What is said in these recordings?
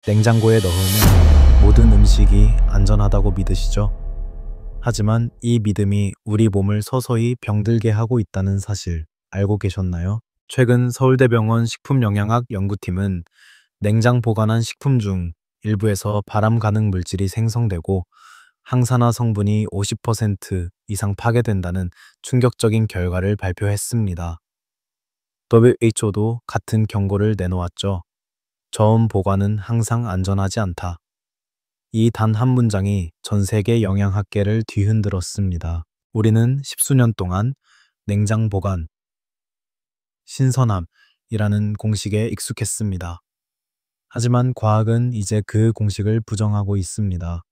냉장고에 넣으면 모든 음식이 안전하다고 믿으시죠? 하지만 이 믿음이 우리 몸을 서서히 병들게 하고 있다는 사실 알고 계셨나요? 최근 서울대병원 식품영양학 연구팀은 냉장 보관한 식품 중 일부에서 발암 가능 물질이 생성되고 항산화 성분이 50% 이상 파괴된다는 충격적인 결과를 발표했습니다. WHO도 같은 경고를 내놓았죠. 저온 보관은 항상 안전하지 않다. 이 단 한 문장이 전 세계 영양학계를 뒤흔들었습니다. 우리는 십수년 동안 냉장 보관, 신선함이라는 공식에 익숙했습니다. 하지만 과학은 이제 그 공식을 부정하고 있습니다.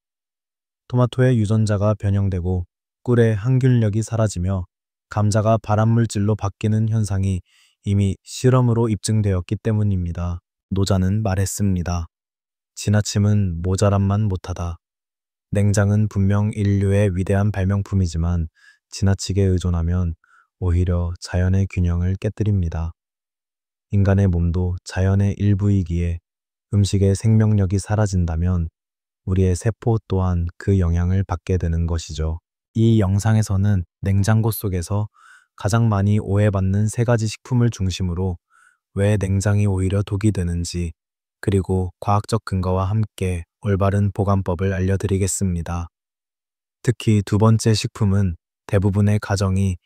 토마토의 유전자가 변형되고 꿀의 항균력이 사라지며 감자가 발암물질로 바뀌는 현상이 이미 실험으로 입증되었기 때문입니다. 노자는 말했습니다. 지나침은 모자람만 못하다. 냉장은 분명 인류의 위대한 발명품이지만 지나치게 의존하면 오히려 자연의 균형을 깨뜨립니다. 인간의 몸도 자연의 일부이기에 음식의 생명력이 사라진다면 우리의 세포 또한 그 영향을 받게 되는 것이죠. 이 영상에서는 냉장고 속에서 가장 많이 오해받는 세 가지 식품을 중심으로 왜 냉장이 오히려 독이 되는지, 그리고 과학적 근거와 함께 올바른 보관법을 알려드리겠습니다. 특히 두 번째 식품은 대부분의 가정이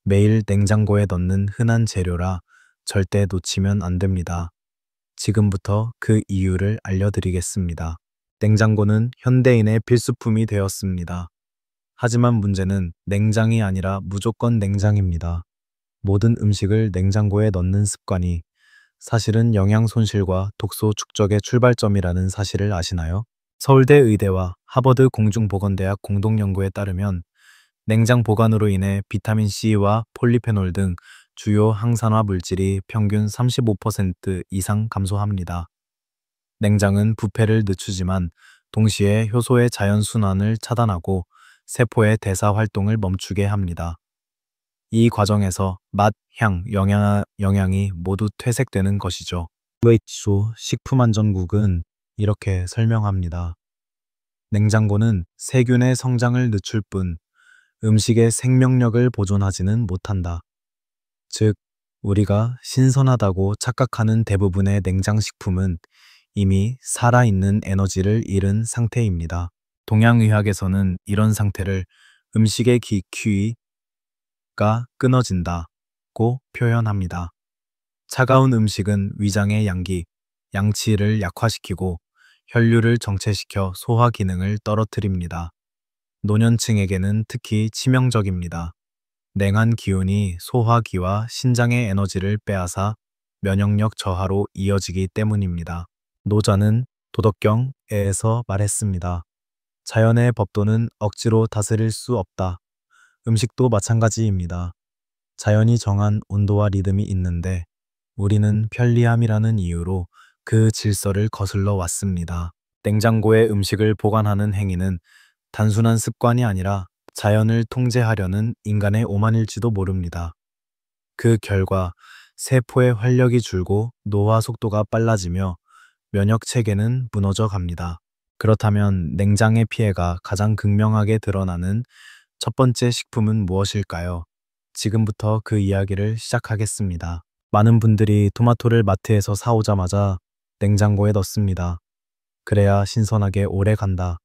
매일 냉장고에 넣는 흔한 재료라 절대 놓치면 안 됩니다. 지금부터 그 이유를 알려드리겠습니다. 냉장고는 현대인의 필수품이 되었습니다. 하지만 문제는 냉장이 아니라 무조건 냉장입니다. 모든 음식을 냉장고에 넣는 습관이 사실은 영양 손실과 독소 축적의 출발점이라는 사실을 아시나요? 서울대 의대와 하버드 공중보건대학 공동연구에 따르면 냉장 보관으로 인해 비타민C와 폴리페놀 등 주요 항산화 물질이 평균 35% 이상 감소합니다. 냉장은 부패를 늦추지만 동시에 효소의 자연순환을 차단하고 세포의 대사 활동을 멈추게 합니다. 이 과정에서 맛, 향, 영양이 모두 퇴색되는 것이죠. WHO 식품안전국은 이렇게 설명합니다. 냉장고는 세균의 성장을 늦출 뿐 음식의 생명력을 보존하지는 못한다. 즉, 우리가 신선하다고 착각하는 대부분의 냉장식품은 이미 살아있는 에너지를 잃은 상태입니다. 동양의학에서는 이런 상태를 음식의 큐이가 끊어진다고 표현합니다. 차가운 음식은 위장의 양치를 약화시키고 혈류를 정체시켜 소화 기능을 떨어뜨립니다. 노년층에게는 특히 치명적입니다. 냉한 기운이 소화기와 신장의 에너지를 빼앗아 면역력 저하로 이어지기 때문입니다. 노자는 도덕경에서 말했습니다. 자연의 법도는 억지로 다스릴 수 없다. 음식도 마찬가지입니다. 자연이 정한 온도와 리듬이 있는데 우리는 편리함이라는 이유로 그 질서를 거슬러 왔습니다. 냉장고에 음식을 보관하는 행위는 단순한 습관이 아니라 자연을 통제하려는 인간의 오만일지도 모릅니다. 그 결과 세포의 활력이 줄고 노화 속도가 빨라지며 면역 체계는 무너져 갑니다. 그렇다면 냉장의 피해가 가장 극명하게 드러나는 첫 번째 식품은 무엇일까요? 지금부터 그 이야기를 시작하겠습니다. 많은 분들이 토마토를 마트에서 사오자마자 냉장고에 넣습니다. 그래야 신선하게 오래 간다.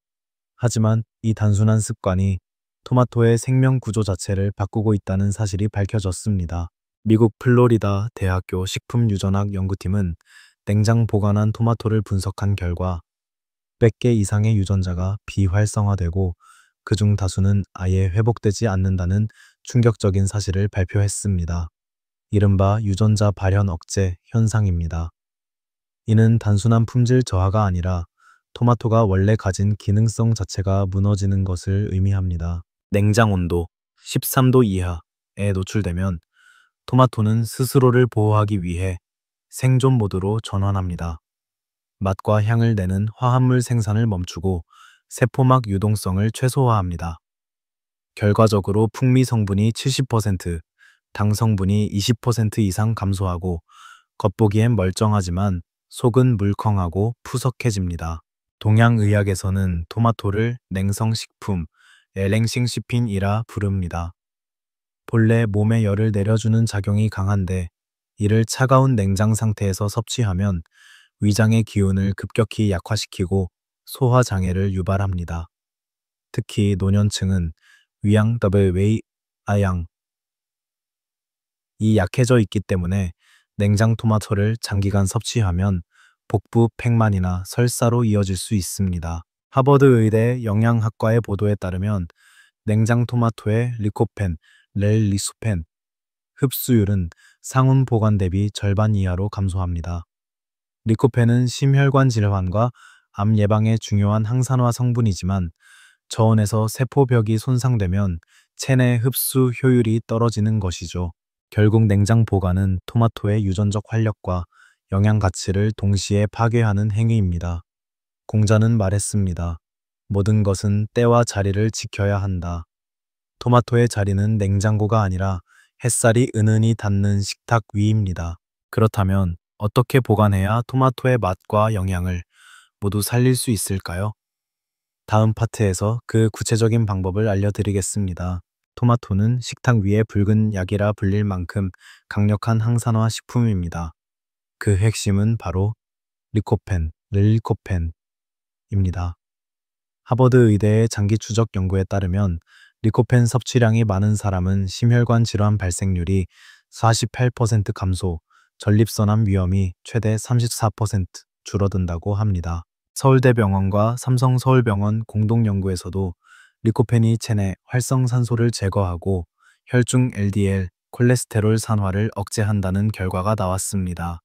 하지만 이 단순한 습관이 토마토의 생명 구조 자체를 바꾸고 있다는 사실이 밝혀졌습니다. 미국 플로리다 대학교 식품유전학 연구팀은 냉장 보관한 토마토를 분석한 결과 100개 이상의 유전자가 비활성화되고 그중 다수는 아예 회복되지 않는다는 충격적인 사실을 발표했습니다. 이른바 유전자 발현 억제 현상입니다. 이는 단순한 품질 저하가 아니라 토마토가 원래 가진 기능성 자체가 무너지는 것을 의미합니다. 냉장 온도 13도 이하에 노출되면 토마토는 스스로를 보호하기 위해 생존 모드로 전환합니다. 맛과 향을 내는 화합물 생산을 멈추고 세포막 유동성을 최소화합니다. 결과적으로 풍미 성분이 70%, 당 성분이 20% 이상 감소하고 겉보기엔 멀쩡하지만 속은 물컹하고 푸석해집니다. 동양의학에서는 토마토를 냉성식품, 엘랭싱시핀이라 부릅니다. 본래 몸에 열을 내려주는 작용이 강한데 이를 차가운 냉장 상태에서 섭취하면 위장의 기운을 급격히 약화시키고 소화 장애를 유발합니다. 특히 노년층은 위양 더블 웨이 아양 이 약해져 있기 때문에 냉장 토마토를 장기간 섭취하면 복부 팽만이나 설사로 이어질 수 있습니다. 하버드 의대 영양학과의 보도에 따르면 냉장 토마토의 리코펜, 렐리소펜 흡수율은 상온 보관 대비 절반 이하로 감소합니다. 리코펜은 심혈관 질환과 암 예방에 중요한 항산화 성분이지만 저온에서 세포벽이 손상되면 체내 흡수 효율이 떨어지는 것이죠. 결국 냉장 보관은 토마토의 유전적 활력과 영양 가치를 동시에 파괴하는 행위입니다. 공자는 말했습니다. 모든 것은 때와 자리를 지켜야 한다. 토마토의 자리는 냉장고가 아니라 햇살이 은은히 닿는 식탁 위입니다. 그렇다면 어떻게 보관해야 토마토의 맛과 영양을 모두 살릴 수 있을까요? 다음 파트에서 그 구체적인 방법을 알려드리겠습니다. 토마토는 식탁 위의 붉은 약이라 불릴 만큼 강력한 항산화 식품입니다. 그 핵심은 바로 리코펜, 릴코펜입니다. 하버드 의대의 장기 추적 연구에 따르면 리코펜 섭취량이 많은 사람은 심혈관 질환 발생률이 48% 감소, 전립선암 위험이 최대 34% 줄어든다고 합니다. 서울대병원과 삼성서울병원 공동연구에서도 리코펜이 체내 활성산소를 제거하고 혈중 LDL, 콜레스테롤 산화를 억제한다는 결과가 나왔습니다.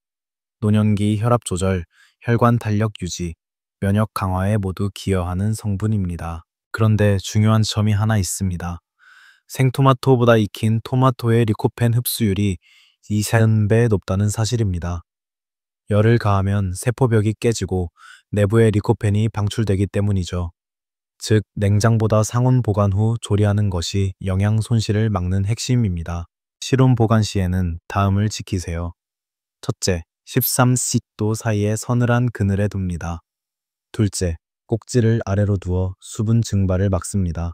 노년기 혈압 조절, 혈관 탄력 유지, 면역 강화에 모두 기여하는 성분입니다. 그런데 중요한 점이 하나 있습니다. 생토마토보다 익힌 토마토의 리코펜 흡수율이 2~3배 높다는 사실입니다. 열을 가하면 세포벽이 깨지고 내부의 리코펜이 방출되기 때문이죠. 즉, 냉장보다 상온 보관 후 조리하는 것이 영양 손실을 막는 핵심입니다. 실온 보관 시에는 다음을 지키세요. 첫째, 13도 사이에 서늘한 그늘에 둡니다. 둘째, 꼭지를 아래로 두어 수분 증발을 막습니다.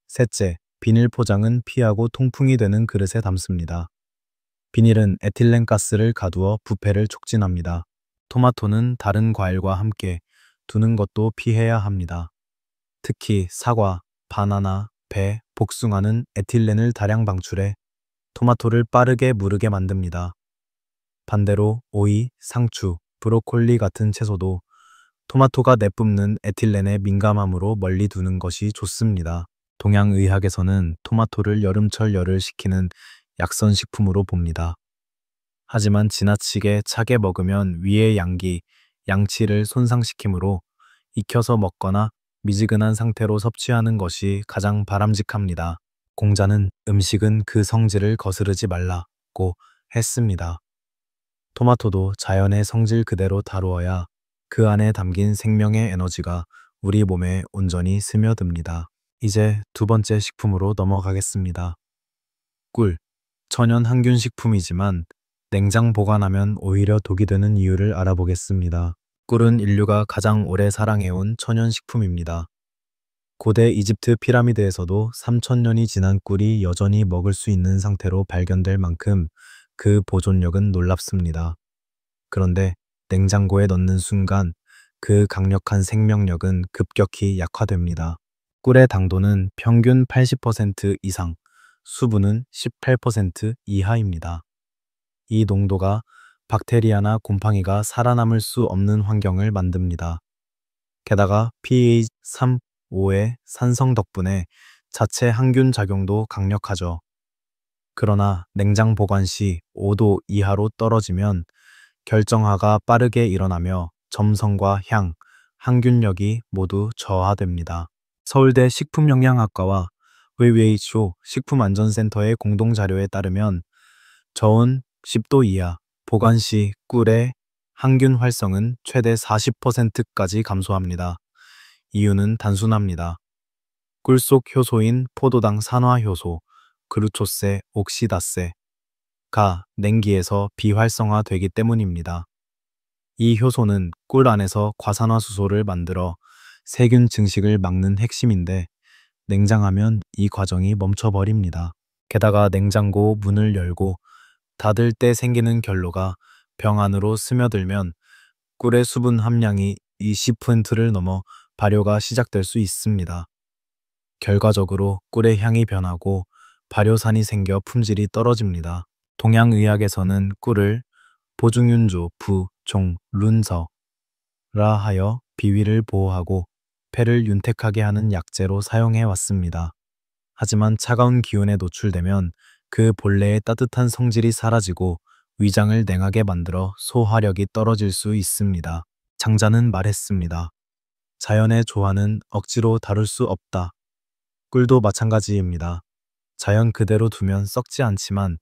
셋째, 비닐 포장은 피하고 통풍이 되는 그릇에 담습니다. 비닐은 에틸렌 가스를 가두어 부패를 촉진합니다. 토마토는 다른 과일과 함께 두는 것도 피해야 합니다. 특히 사과, 바나나, 배, 복숭아는 에틸렌을 다량 방출해 토마토를 빠르게 무르게 만듭니다. 반대로 오이, 상추, 브로콜리 같은 채소도 토마토가 내뿜는 에틸렌에 민감함으로 멀리 두는 것이 좋습니다. 동양의학에서는 토마토를 여름철 열을 식히는 약선식품으로 봅니다. 하지만 지나치게 차게 먹으면 위의 양기, 양치를 손상시키므로 익혀서 먹거나 미지근한 상태로 섭취하는 것이 가장 바람직합니다. 공자는 음식은 그 성질을 거스르지 말라고 했습니다. 토마토도 자연의 성질 그대로 다루어야 그 안에 담긴 생명의 에너지가 우리 몸에 온전히 스며듭니다. 이제 두 번째 식품으로 넘어가겠습니다. 꿀. 천연 항균 식품이지만 냉장 보관하면 오히려 독이 되는 이유를 알아보겠습니다. 꿀은 인류가 가장 오래 사랑해온 천연 식품입니다. 고대 이집트 피라미드에서도 3,000년이 지난 꿀이 여전히 먹을 수 있는 상태로 발견될 만큼 그 보존력은 놀랍습니다. 그런데 냉장고에 넣는 순간 그 강력한 생명력은 급격히 약화됩니다. 꿀의 당도는 평균 80% 이상, 수분은 18% 이하입니다. 이 농도가 박테리아나 곰팡이가 살아남을 수 없는 환경을 만듭니다. 게다가 pH 3, 5의 산성 덕분에 자체 항균 작용도 강력하죠. 그러나 냉장 보관 시 5도 이하로 떨어지면 결정화가 빠르게 일어나며 점성과 향, 항균력이 모두 저하됩니다. 서울대 식품영양학과와 WHO 식품안전센터의 공동자료에 따르면 저온 10도 이하 보관 시 꿀의 항균 활성은 최대 40%까지 감소합니다. 이유는 단순합니다. 꿀 속 효소인 포도당 산화효소, 글루초세, 옥시다세가 냉기에서 비활성화되기 때문입니다. 이 효소는 꿀 안에서 과산화수소를 만들어 세균 증식을 막는 핵심인데 냉장하면 이 과정이 멈춰버립니다. 게다가 냉장고 문을 열고 닫을 때 생기는 결로가 병 안으로 스며들면 꿀의 수분 함량이 20%를 넘어 발효가 시작될 수 있습니다. 결과적으로 꿀의 향이 변하고 발효산이 생겨 품질이 떨어집니다. 동양의학에서는 꿀을 보증윤조, 부, 종, 룬서라 하여 비위를 보호하고 폐를 윤택하게 하는 약재로 사용해 왔습니다. 하지만 차가운 기운에 노출되면 그 본래의 따뜻한 성질이 사라지고 위장을 냉하게 만들어 소화력이 떨어질 수 있습니다. 장자는 말했습니다. 자연의 조화는 억지로 다룰 수 없다. 꿀도 마찬가지입니다. 자연 그대로 두면 썩지 않지만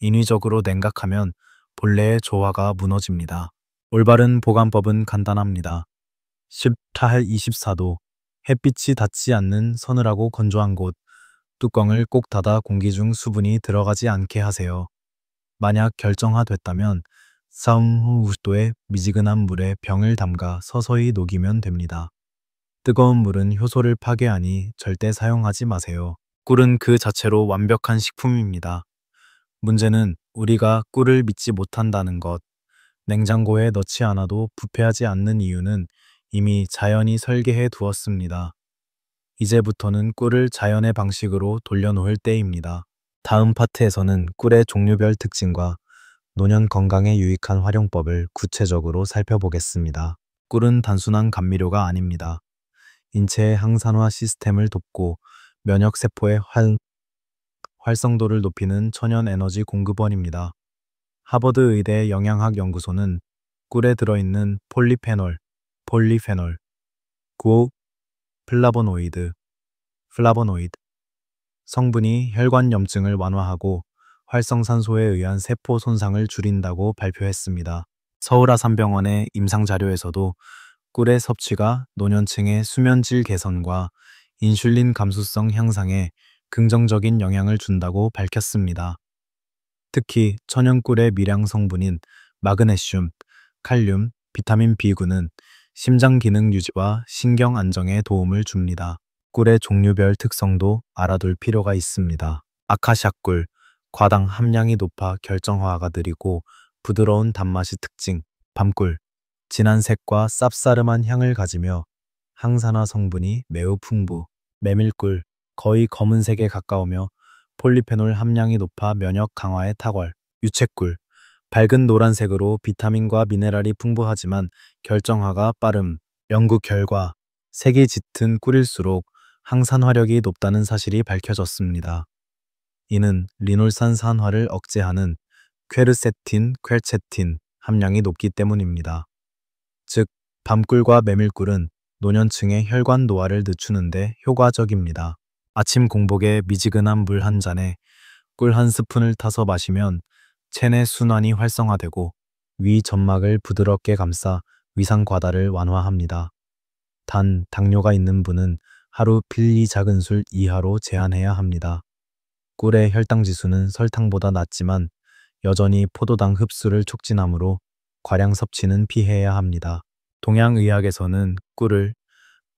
인위적으로 냉각하면 본래의 조화가 무너집니다. 올바른 보관법은 간단합니다. 10타할 24도, 햇빛이 닿지 않는 서늘하고 건조한 곳, 뚜껑을 꼭 닫아 공기 중 수분이 들어가지 않게 하세요. 만약 결정화됐다면 3후50도의 미지근한 물에 병을 담가 서서히 녹이면 됩니다. 뜨거운 물은 효소를 파괴하니 절대 사용하지 마세요. 꿀은 그 자체로 완벽한 식품입니다. 문제는 우리가 꿀을 믿지 못한다는 것. 냉장고에 넣지 않아도 부패하지 않는 이유는 이미 자연이 설계해 두었습니다. 이제부터는 꿀을 자연의 방식으로 돌려놓을 때입니다. 다음 파트에서는 꿀의 종류별 특징과 노년 건강에 유익한 활용법을 구체적으로 살펴보겠습니다. 꿀은 단순한 감미료가 아닙니다. 인체의 항산화 시스템을 돕고 면역세포의 활성도를 높이는 천연 에너지 공급원입니다. 하버드 의대 영양학 연구소는 꿀에 들어있는 폴리페놀, 구호 플라보노이드 성분이 혈관 염증을 완화하고 활성산소에 의한 세포 손상을 줄인다고 발표했습니다. 서울아산병원의 임상자료에서도 꿀의 섭취가 노년층의 수면질 개선과 인슐린 감수성 향상에 긍정적인 영향을 준다고 밝혔습니다. 특히 천연꿀의 미량 성분인 마그네슘, 칼륨, 비타민 B9는 심장 기능 유지와 신경 안정에 도움을 줍니다. 꿀의 종류별 특성도 알아둘 필요가 있습니다. 아카시아 꿀, 과당 함량이 높아 결정화가 느리고 부드러운 단맛이 특징. 밤꿀, 진한 색과 쌉싸름한 향을 가지며 항산화 성분이 매우 풍부. 메밀꿀, 거의 검은색에 가까우며 폴리페놀 함량이 높아 면역 강화에 탁월. 유채꿀, 밝은 노란색으로 비타민과 미네랄이 풍부하지만 결정화가 빠름. 연구 결과 색이 짙은 꿀일수록 항산화력이 높다는 사실이 밝혀졌습니다. 이는 리놀산 산화를 억제하는 퀘르체틴 함량이 높기 때문입니다. 즉, 밤꿀과 메밀꿀은 노년층의 혈관 노화를 늦추는데 효과적입니다. 아침 공복에 미지근한 물 한 잔에 꿀 한 스푼을 타서 마시면 체내 순환이 활성화되고 위 점막을 부드럽게 감싸 위상 과다를 완화합니다. 단, 당뇨가 있는 분은 하루 필리 작은 술 이하로 제한해야 합니다. 꿀의 혈당 지수는 설탕보다 낮지만 여전히 포도당 흡수를 촉진하므로 과량 섭취는 피해야 합니다. 동양의학에서는 꿀을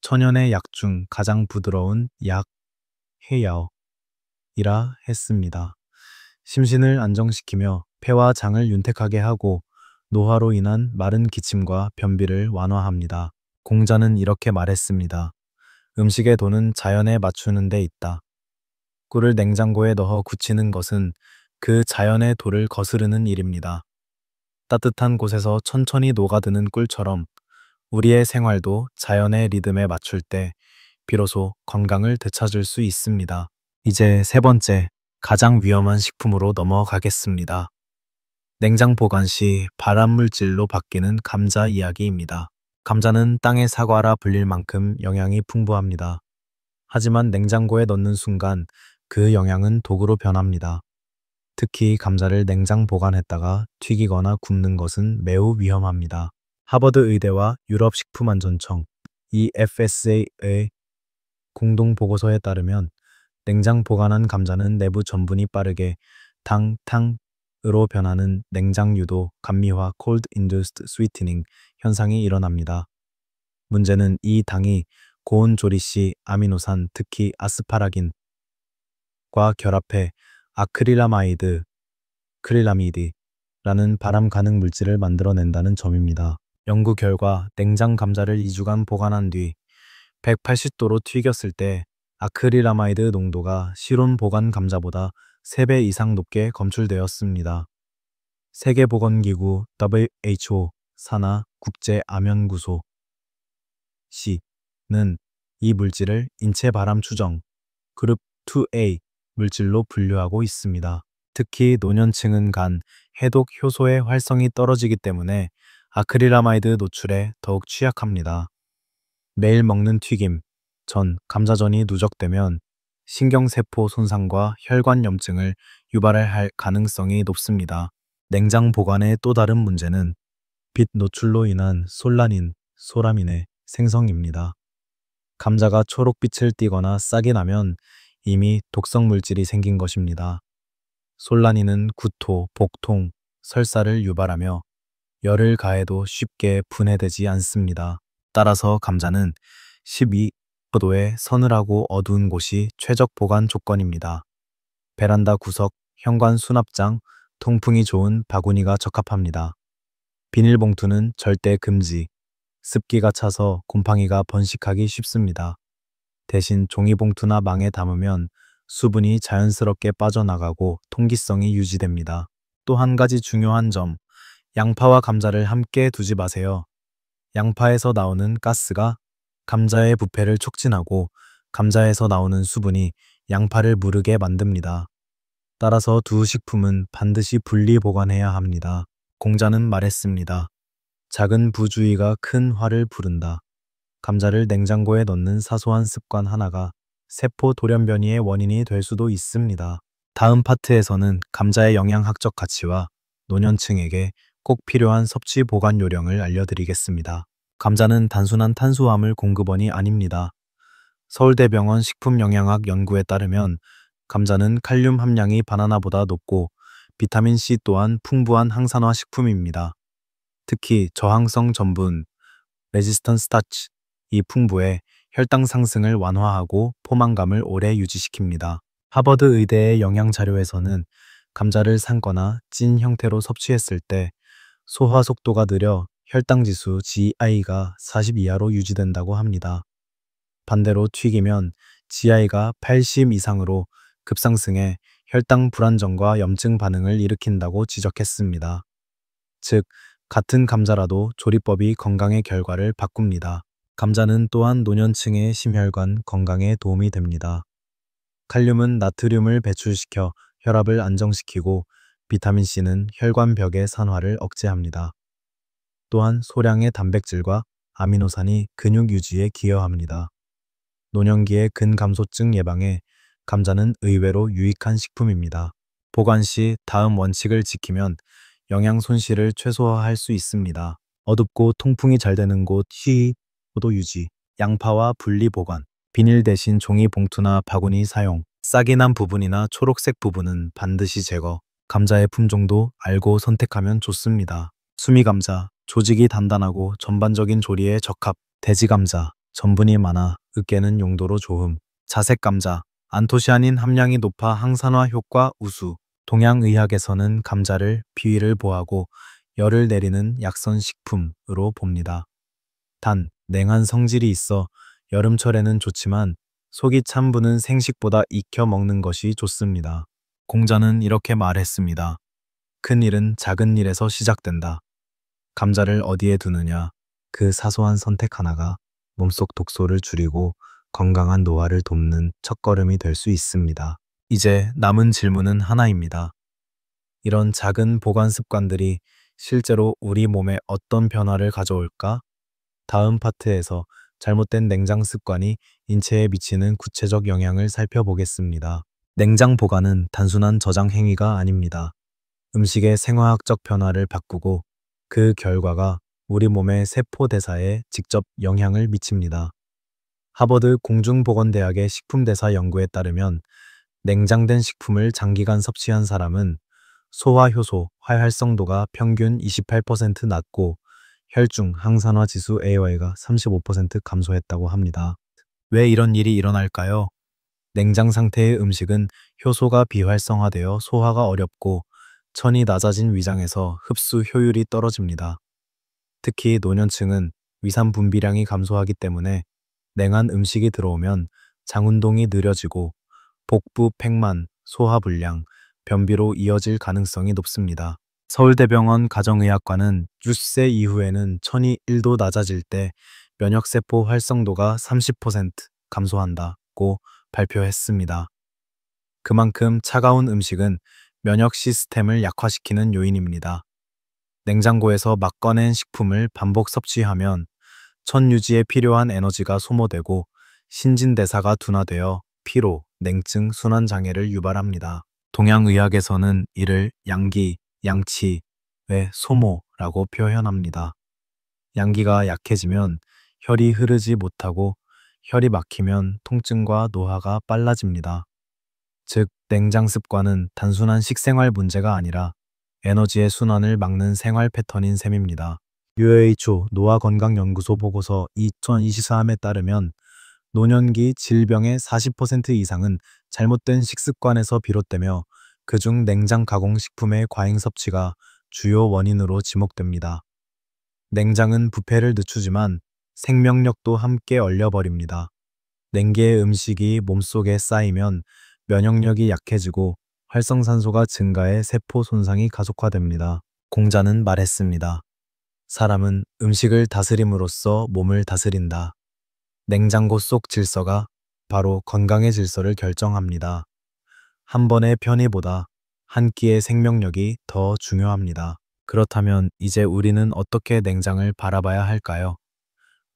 천연의 약 중 가장 부드러운 약, 해야이라 했습니다. 심신을 안정시키며 폐와 장을 윤택하게 하고 노화로 인한 마른 기침과 변비를 완화합니다. 공자는 이렇게 말했습니다. 음식의 도는 자연에 맞추는 데 있다. 꿀을 냉장고에 넣어 굳히는 것은 그 자연의 도를 거스르는 일입니다. 따뜻한 곳에서 천천히 녹아드는 꿀처럼 우리의 생활도 자연의 리듬에 맞출 때 비로소 건강을 되찾을 수 있습니다. 이제 세 번째, 가장 위험한 식품으로 넘어가겠습니다. 냉장 보관 시 발암물질로 바뀌는 감자 이야기입니다. 감자는 땅의 사과라 불릴 만큼 영양이 풍부합니다. 하지만 냉장고에 넣는 순간 그 영양은 독으로 변합니다. 특히 감자를 냉장 보관했다가 튀기거나 굽는 것은 매우 위험합니다. 하버드 의대와 유럽식품안전청 EFSA의 공동 보고서에 따르면 냉장 보관한 감자는 내부 전분이 빠르게 변하는 냉장 유도 감미화 cold induced sweetening 현상이 일어납니다. 문제는 이 당이 고온 조리 시 아미노산, 특히 아스파라긴과 결합해 아크릴라마이드, 크릴라미드라는 발암 가능 물질을 만들어낸다는 점입니다. 연구 결과 냉장 감자를 2주간 보관한 뒤 180도로 튀겼을 때 아크릴라마이드 농도가 실온 보관 감자보다 3배 이상 높게 검출되었습니다. 세계보건기구 WHO 산하 국제암연구소 C는 이 물질을 인체 발암 추정 그룹 2A 물질로 분류하고 있습니다. 특히 노년층은 간, 해독 효소의 활성이 떨어지기 때문에 아크릴라마이드 노출에 더욱 취약합니다. 매일 먹는 튀김, 전, 감자전이 누적되면 신경세포 손상과 혈관염증을 유발할 가능성이 높습니다. 냉장 보관의 또 다른 문제는 빛 노출로 인한 솔라닌, 소라민의 생성입니다. 감자가 초록빛을 띠거나 싹이 나면 이미 독성 물질이 생긴 것입니다. 솔라닌은 구토, 복통, 설사를 유발하며 열을 가해도 쉽게 분해되지 않습니다. 따라서 감자는 12도의 서늘하고 어두운 곳이 최적 보관 조건입니다. 베란다 구석, 현관 수납장, 통풍이 좋은 바구니가 적합합니다. 비닐봉투는 절대 금지. 습기가 차서 곰팡이가 번식하기 쉽습니다. 대신 종이봉투나 망에 담으면 수분이 자연스럽게 빠져나가고 통기성이 유지됩니다. 또 한 가지 중요한 점, 양파와 감자를 함께 두지 마세요. 양파에서 나오는 가스가 감자의 부패를 촉진하고 감자에서 나오는 수분이 양파를 무르게 만듭니다. 따라서 두 식품은 반드시 분리 보관해야 합니다. 공자는 말했습니다. 작은 부주의가 큰 화를 부른다. 감자를 냉장고에 넣는 사소한 습관 하나가 세포 돌연변이의 원인이 될 수도 있습니다. 다음 파트에서는 감자의 영양학적 가치와 노년층에게 꼭 필요한 섭취 보관 요령을 알려드리겠습니다. 감자는 단순한 탄수화물 공급원이 아닙니다. 서울대병원 식품영양학 연구에 따르면 감자는 칼륨 함량이 바나나보다 높고 비타민C 또한 풍부한 항산화 식품입니다. 특히 저항성 전분, 레지스턴 스타치, 이 풍부해 혈당 상승을 완화하고 포만감을 오래 유지시킵니다. 하버드 의대의 영양 자료에서는 감자를 삶거나 찐 형태로 섭취했을 때 소화 속도가 느려 혈당 지수 GI가 40 이하로 유지된다고 합니다. 반대로 튀기면 GI가 80 이상으로 급상승해 혈당 불안정과 염증 반응을 일으킨다고 지적했습니다. 즉, 같은 감자라도 조리법이 건강의 결과를 바꿉니다. 감자는 또한 노년층의 심혈관 건강에 도움이 됩니다. 칼륨은 나트륨을 배출시켜 혈압을 안정시키고 비타민C는 혈관벽의 산화를 억제합니다. 또한 소량의 단백질과 아미노산이 근육 유지에 기여합니다. 노년기의 근감소증 예방에 감자는 의외로 유익한 식품입니다. 보관 시 다음 원칙을 지키면 영양 손실을 최소화할 수 있습니다. 어둡고 통풍이 잘 되는 곳, 포도 유지, 양파와 분리 보관, 비닐 대신 종이 봉투나 바구니 사용, 싹이 난 부분이나 초록색 부분은 반드시 제거, 감자의 품종도 알고 선택하면 좋습니다. 수미감자, 조직이 단단하고 전반적인 조리에 적합, 돼지감자, 전분이 많아 으깨는 용도로 좋음, 자색감자, 안토시아닌 함량이 높아 항산화 효과 우수, 동양의학에서는 감자를 비위를 보하고 열을 내리는 약선 식품으로 봅니다. 단, 냉한 성질이 있어 여름철에는 좋지만 속이 찬 분은 생식보다 익혀 먹는 것이 좋습니다. 공자는 이렇게 말했습니다. 큰 일은 작은 일에서 시작된다. 감자를 어디에 두느냐, 그 사소한 선택 하나가 몸속 독소를 줄이고 건강한 노화를 돕는 첫걸음이 될 수 있습니다. 이제 남은 질문은 하나입니다. 이런 작은 보관 습관들이 실제로 우리 몸에 어떤 변화를 가져올까? 다음 파트에서 잘못된 냉장 습관이 인체에 미치는 구체적 영향을 살펴보겠습니다. 냉장 보관은 단순한 저장 행위가 아닙니다. 음식의 생화학적 변화를 바꾸고 그 결과가 우리 몸의 세포 대사에 직접 영향을 미칩니다. 하버드 공중보건대학의 식품대사 연구에 따르면 냉장된 식품을 장기간 섭취한 사람은 소화 효소, 활성도가 평균 28% 낮고 혈중 항산화 지수 AY가 35% 감소했다고 합니다. 왜 이런 일이 일어날까요? 냉장 상태의 음식은 효소가 비활성화되어 소화가 어렵고 천이 낮아진 위장에서 흡수 효율이 떨어집니다. 특히 노년층은 위산 분비량이 감소하기 때문에 냉한 음식이 들어오면 장 운동이 느려지고 복부 팽만, 소화불량, 변비로 이어질 가능성이 높습니다. 서울대병원 가정의학과는 60세 이후에는 천이 1도 낮아질 때 면역세포 활성도가 30% 감소한다고 발표했습니다. 그만큼 차가운 음식은 면역 시스템을 약화시키는 요인입니다. 냉장고에서 막 꺼낸 식품을 반복 섭취하면 천 유지에 필요한 에너지가 소모되고 신진대사가 둔화되어 피로, 냉증, 순환장애를 유발합니다. 동양의학에서는 이를 양기, 양치의 소모라고 표현합니다. 양기가 약해지면 혈이 흐르지 못하고 혈이 막히면 통증과 노화가 빨라집니다. 즉, 냉장 습관은 단순한 식생활 문제가 아니라 에너지의 순환을 막는 생활 패턴인 셈입니다. WHO 노화건강연구소 보고서 2023에 따르면 노년기 질병의 40% 이상은 잘못된 식습관에서 비롯되며 그중 냉장 가공식품의 과잉 섭취가 주요 원인으로 지목됩니다. 냉장은 부패를 늦추지만 생명력도 함께 얼려버립니다. 냉기의 음식이 몸속에 쌓이면 면역력이 약해지고 활성산소가 증가해 세포 손상이 가속화됩니다. 공자는 말했습니다. 사람은 음식을 다스림으로써 몸을 다스린다. 냉장고 속 질서가 바로 건강의 질서를 결정합니다. 한 번의 편의보다 한 끼의 생명력이 더 중요합니다. 그렇다면 이제 우리는 어떻게 냉장을 바라봐야 할까요?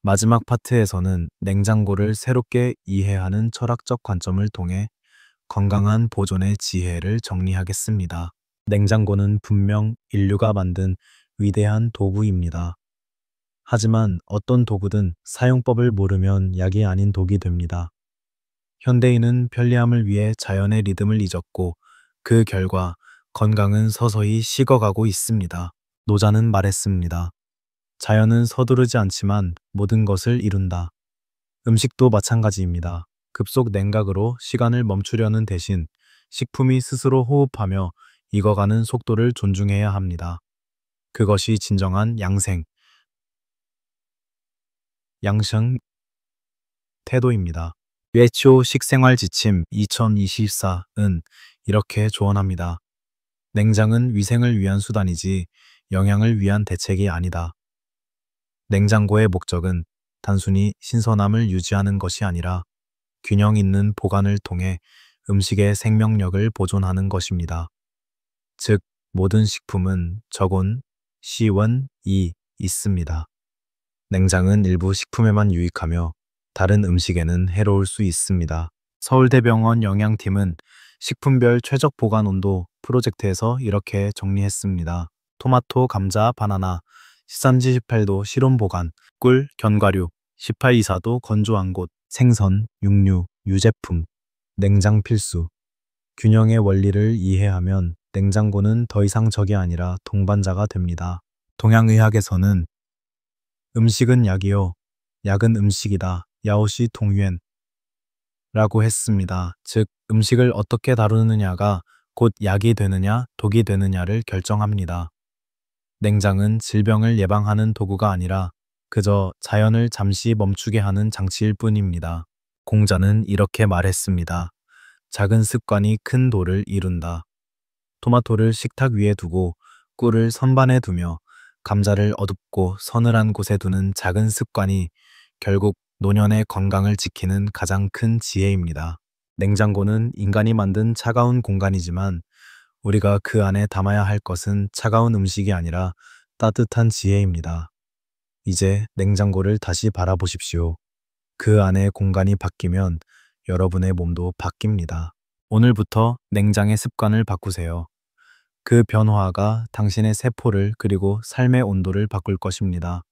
마지막 파트에서는 냉장고를 새롭게 이해하는 철학적 관점을 통해 건강한 보존의 지혜를 정리하겠습니다. 냉장고는 분명 인류가 만든 위대한 도구입니다. 하지만 어떤 도구든 사용법을 모르면 약이 아닌 독이 됩니다. 현대인은 편리함을 위해 자연의 리듬을 잊었고 그 결과 건강은 서서히 식어가고 있습니다. 노자는 말했습니다. 자연은 서두르지 않지만 모든 것을 이룬다. 음식도 마찬가지입니다. 급속 냉각으로 시간을 멈추려는 대신 식품이 스스로 호흡하며 익어가는 속도를 존중해야 합니다. 그것이 진정한 양생 태도입니다. WHO 식생활 지침 2024은 이렇게 조언합니다. 냉장은 위생을 위한 수단이지 영양을 위한 대책이 아니다. 냉장고의 목적은 단순히 신선함을 유지하는 것이 아니라 균형 있는 보관을 통해 음식의 생명력을 보존하는 것입니다. 즉, 모든 식품은 저온, 시원이 있습니다. 냉장은 일부 식품에만 유익하며 다른 음식에는 해로울 수 있습니다. 서울대병원 영양팀은 식품별 최적 보관 온도 프로젝트에서 이렇게 정리했습니다. 토마토, 감자, 바나나 13지 18도 실온 보관, 꿀, 견과류 18, 24도 건조한 곳, 생선, 육류, 유제품, 냉장 필수. 균형의 원리를 이해하면 냉장고는 더 이상 적이 아니라 동반자가 됩니다. 동양의학에서는 음식은 약이요, 약은 음식이다. 야오시 동유엔 라고 했습니다. 즉, 음식을 어떻게 다루느냐가 곧 약이 되느냐, 독이 되느냐를 결정합니다. 냉장은 질병을 예방하는 도구가 아니라 그저 자연을 잠시 멈추게 하는 장치일 뿐입니다. 공자는 이렇게 말했습니다. 작은 습관이 큰 도를 이룬다. 토마토를 식탁 위에 두고 꿀을 선반에 두며 감자를 어둡고 서늘한 곳에 두는 작은 습관이 결국 노년의 건강을 지키는 가장 큰 지혜입니다. 냉장고는 인간이 만든 차가운 공간이지만 우리가 그 안에 담아야 할 것은 차가운 음식이 아니라 따뜻한 지혜입니다. 이제 냉장고를 다시 바라보십시오. 그 안의 공간이 바뀌면 여러분의 몸도 바뀝니다. 오늘부터 냉장의 습관을 바꾸세요. 그 변화가 당신의 세포를 그리고 삶의 온도를 바꿀 것입니다.